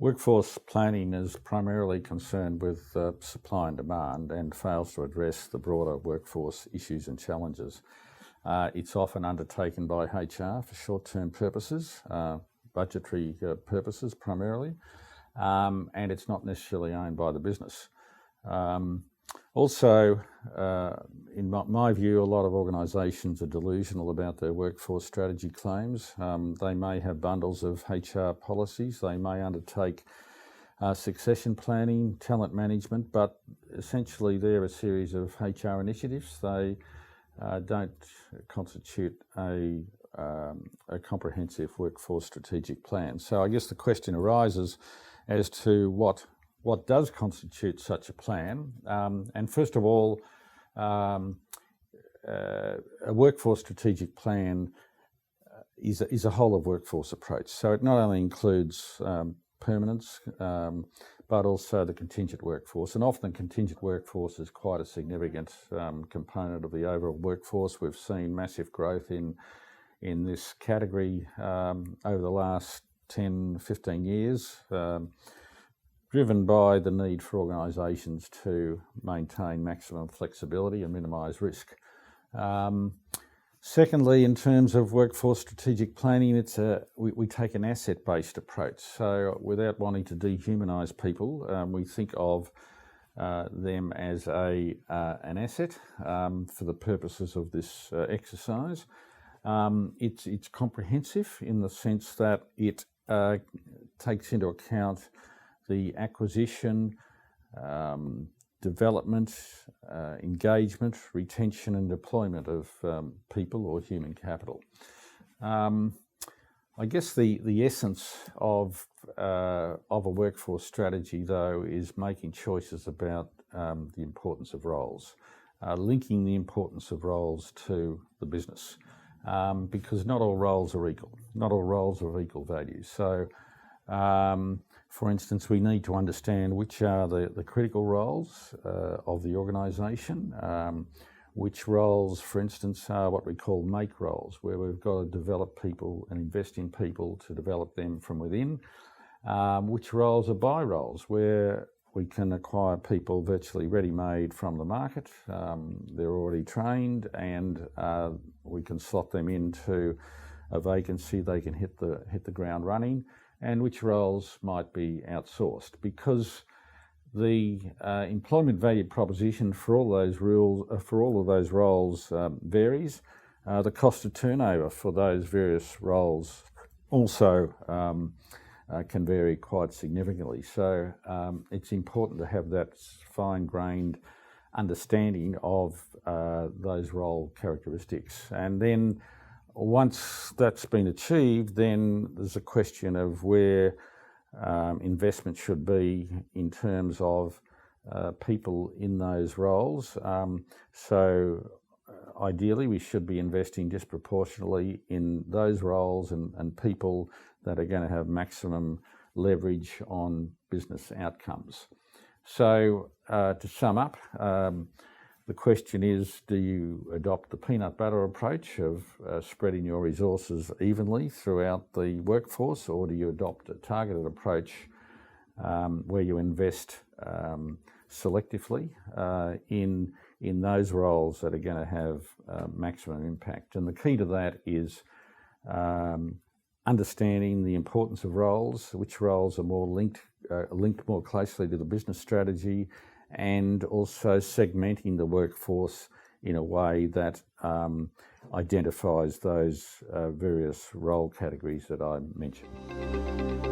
Workforce planning is primarily concerned with supply and demand and fails to address the broader workforce issues and challenges. It's often undertaken by HR for short-term purposes, budgetary purposes primarily, and it's not necessarily owned by the business. Also, in my view, a lot of organisations are delusional about their workforce strategy claims. They may have bundles of HR policies, they may undertake succession planning, talent management, but essentially they're a series of HR initiatives. They don't constitute a comprehensive workforce strategic plan. So I guess the question arises as to what does constitute such a plan? And first of all, a workforce strategic plan is a whole of workforce approach. So it not only includes permanence, but also the contingent workforce. And often contingent workforce is quite a significant component of the overall workforce. We've seen massive growth in this category over the last 10, 15 years. Driven by the need for organisations to maintain maximum flexibility and minimise risk. Secondly, in terms of workforce strategic planning, we take an asset-based approach. So without wanting to dehumanise people, we think of them as an asset for the purposes of this exercise. It's comprehensive in the sense that it takes into account the acquisition, development, engagement, retention and deployment of people or human capital. I guess the essence of a workforce strategy, though, is making choices about the importance of roles, linking the importance of roles to the business, because not all roles are equal. Not all roles are of equal value. So, for instance, we need to understand which are the critical roles of the organisation, which roles, for instance, are what we call make roles, where we've got to develop people and invest in people to develop them from within, which roles are buy roles, where we can acquire people virtually ready-made from the market. They're already trained and we can slot them into a vacancy, they can hit the ground running. And which roles might be outsourced, because the employment value proposition for all those of those roles varies. The cost of turnover for those various roles also can vary quite significantly. So it's important to have that fine-grained understanding of those role characteristics. And then once that's been achieved, then there's a question of where investment should be in terms of people in those roles. So ideally, we should be investing disproportionately in those roles and people that are going to have maximum leverage on business outcomes. So to sum up, the question is, do you adopt the peanut butter approach of spreading your resources evenly throughout the workforce, or do you adopt a targeted approach where you invest selectively in those roles that are going to have maximum impact? And the key to that is understanding the importance of roles, which roles are more linked more closely to the business strategy, and also segmenting the workforce in a way that identifies those various role categories that I mentioned.